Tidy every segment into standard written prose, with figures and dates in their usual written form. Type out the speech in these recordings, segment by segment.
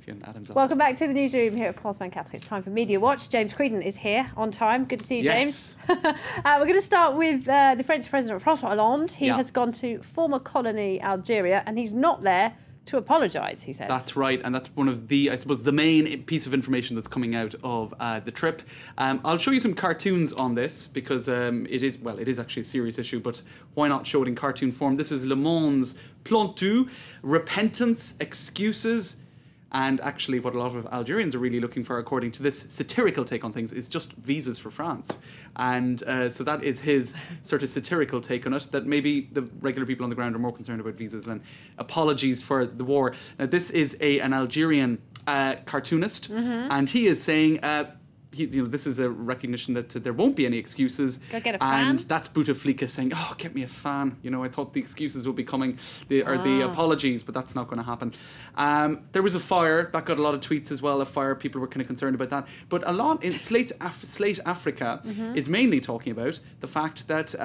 Fiona Adams. Welcome back to the newsroom here at France 24. It's time for Media Watch. James Creedon is here on time. Good to see you, James. Yes. We're going to start with the French President François Hollande. He has gone to former colony Algeria, and he's not there to apologise, he says. That's right, and that's one of the, I suppose, the main piece of information that's coming out of the trip. I'll show you some cartoons on this because it is actually a serious issue, but why not show it in cartoon form? This is Le Monde's Plantu, repentance, excuses, and actually what a lot of Algerians are really looking for, according to this satirical take on things, is just visas for France. And so that is his sort of satirical take on it, that maybe the regular people on the ground are more concerned about visas and apologies for the war. Now, this is an Algerian cartoonist, and he is saying... this is a recognition that there won't be any excuses. Go get a fan. And that's Bouteflika saying, "Oh, get me a fan." I thought the excuses would be coming, the apologies, but that's not going to happen. There was a fire that got a lot of tweets as well. A fire, people were kind of concerned about that. But a lot in Slate Africa is mainly talking about the fact that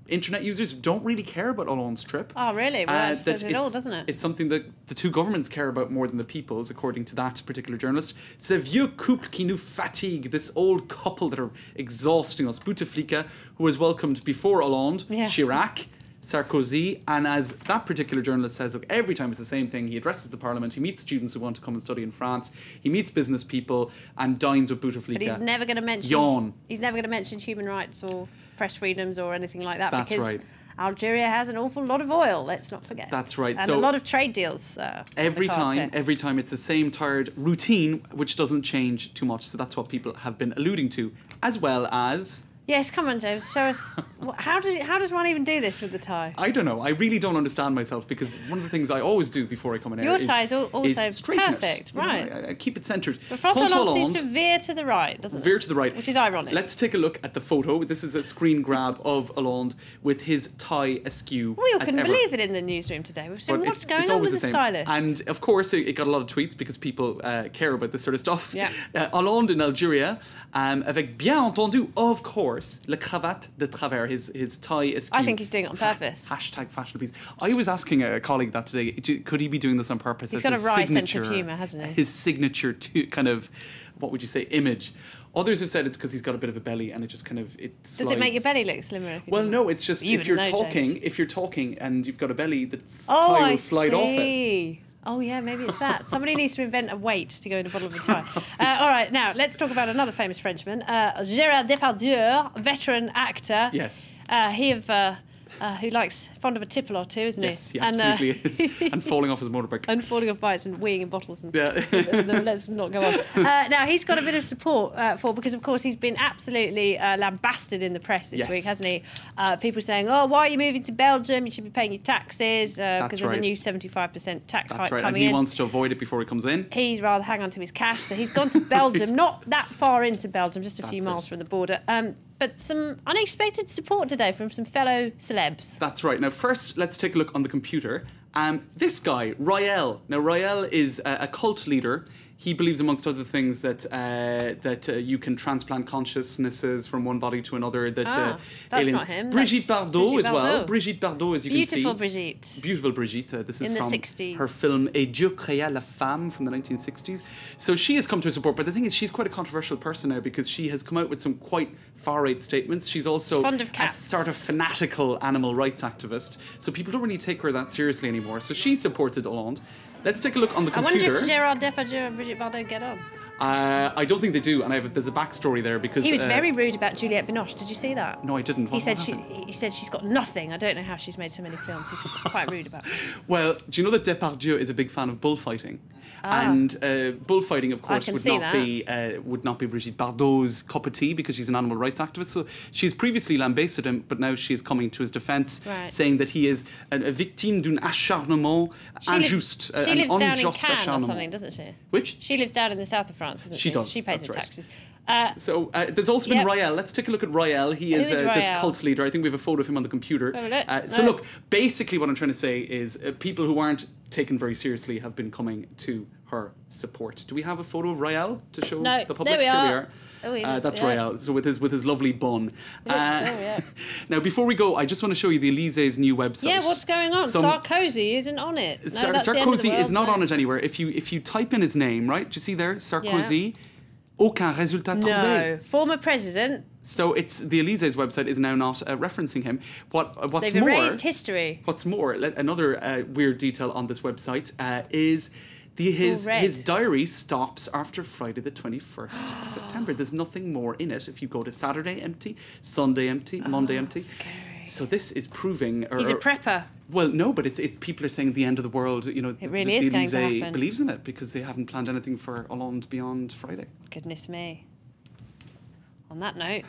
internet users don't really care about Hollande's trip. Oh, really? Well, that says it all, doesn't it? It's something that the two governments care about more than the people's, according to that particular journalist. Ce vieux couple qui nous fatigue, this old couple that are exhausting us. Bouteflika, who was welcomed before Hollande, Chirac, Sarkozy, and as that particular journalist says, look, every time it's the same thing. He addresses the parliament, he meets students who want to come and study in France, he meets business people and dines with Bouteflika. But he's never going to mention... He's never going to mention human rights or press freedoms or anything like that. That's because right. Algeria has an awful lot of oil, let's not forget. That's right. And a lot of trade deals. Every time it's the same tired routine, which doesn't change too much. So that's what people have been alluding to, as well as... Yes, come on, James. Show us. How does one even do this with the tie? I don't know. I really don't understand myself, because one of the things I always do before I come in Your tie is also straighten perfect, it. right? I keep it centred. But François Hollande seems to veer to the right, doesn't it? Veer to the right. Which is ironic. Let's take a look at the photo. This is a screen grab of Hollande with his tie askew. We all couldn't believe it in the newsroom today. We've seen what's going on with the stylist. And of course, it got a lot of tweets because people care about this sort of stuff. Yeah. Hollande in Algeria, avec bien entendu, of course, le cravate de travers, his tie askew. I think he's doing it on purpose. Hashtag fashion piece. I was asking a colleague that today, could he be doing this on purpose? He's got a wry sense of humour, hasn't he? His signature to kind of, what would you say, image. Others have said it's because he's got a bit of a belly and it just kind of slides. Does it make your belly look slimmer? Well, no, it's just if you're talking and you've got a belly, the tie will slide off it. Oh, yeah, maybe it's that. Somebody needs to invent a weight to go in the bottom of a tie. All right, now, let's talk about another famous Frenchman, Gérard Depardieu, veteran actor. Yes. Who likes, fond of a tipple or two, isn't he? Yes, he absolutely is. And falling off his motorbike. And falling off bikes and weeing in bottles. And yeah. Let's not go on. Now, he's got a bit of support because, of course, he's been absolutely lambasted in the press this week, hasn't he? People saying, oh, why are you moving to Belgium? You should be paying your taxes because there's a new 75% tax hike coming in. And he wants to avoid it before he comes in. He'd rather hang on to his cash. So he's gone to Belgium, not that far into Belgium, just a few miles from the border. But some unexpected support today from some fellow celebs. That's right. Now, first, let's take a look on the computer. This guy, Raël. Now, Raël is a cult leader. He believes, amongst other things, that you can transplant consciousnesses from one body to another. That that's aliens. not him. Brigitte Bardot as well. Bardot. Brigitte Bardot, as you can see. Beautiful Brigitte. This is in from the 60s. Her film Et Dieu créa la femme from the 1960s. So she has come to her support. But the thing is, she's quite a controversial person now because she has come out with some quite far-right statements. She's also a sort of fanatical animal rights activist. So people don't really take her that seriously anymore. So she supported Hollande. Let's take a look on the computer. I wonder if Gérard Depardieu and Brigitte Bardot get on. I don't think they do, and there's a backstory there because he was very rude about Juliette Binoche. Did you see that? No, I didn't. He said she's got nothing. I don't know how she's made so many films. He's quite rude about it. Well, do you know that Depardieu is a big fan of bullfighting? And bullfighting, of course, would not be Brigitte Bardot's cup of tea because she's an animal rights activist. So she's previously lambasted him, but now she is coming to his defence, saying that he is a victime d'un acharnement injuste, she lives an down in unjust Cannes acharnement. or something, doesn't she? Which? She lives down in the south of France, doesn't she? She does. She pays her taxes. So there's also been Raël. Let's take a look at Raël. He is this cult leader. I think we have a photo of him on the computer. So look, basically what I'm trying to say is people who aren't taken very seriously have been coming to her support. Do we have a photo of Rael to show No, the public? there we Here are. we are. Oh, yeah. That's Yeah. Rael, so with his lovely bun. Yeah. Now, before we go, I just want to show you the Élysées new website. Yeah, what's going on? Sarkozy isn't on it. No, that's the end of the Sarkozy world, is not no. on it anywhere. If you type in his name, right? Do you see there? Sarkozy. Aucun résultat trouvé. No, former president. So it's the Élysées website is now not referencing him. What's They've more? erased history. What's more? Another weird detail on this website is his diary stops after Friday the 21st of September. There's nothing more in it. If you go to Saturday, empty. Sunday, empty. Monday, empty. Scary. So this is proving. He's a prepper. Well, no, but people are saying the end of the world. You know, It really is going to Élysées happen. believes in it because they haven't planned anything for Hollande beyond Friday. Goodness me. On that note,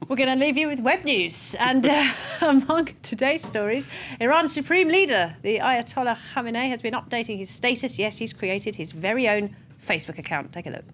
we're going to leave you with web news. And among today's stories, Iran's supreme leader, the Ayatollah Khamenei, has been updating his status. Yes, he's created his very own Facebook account. Take a look.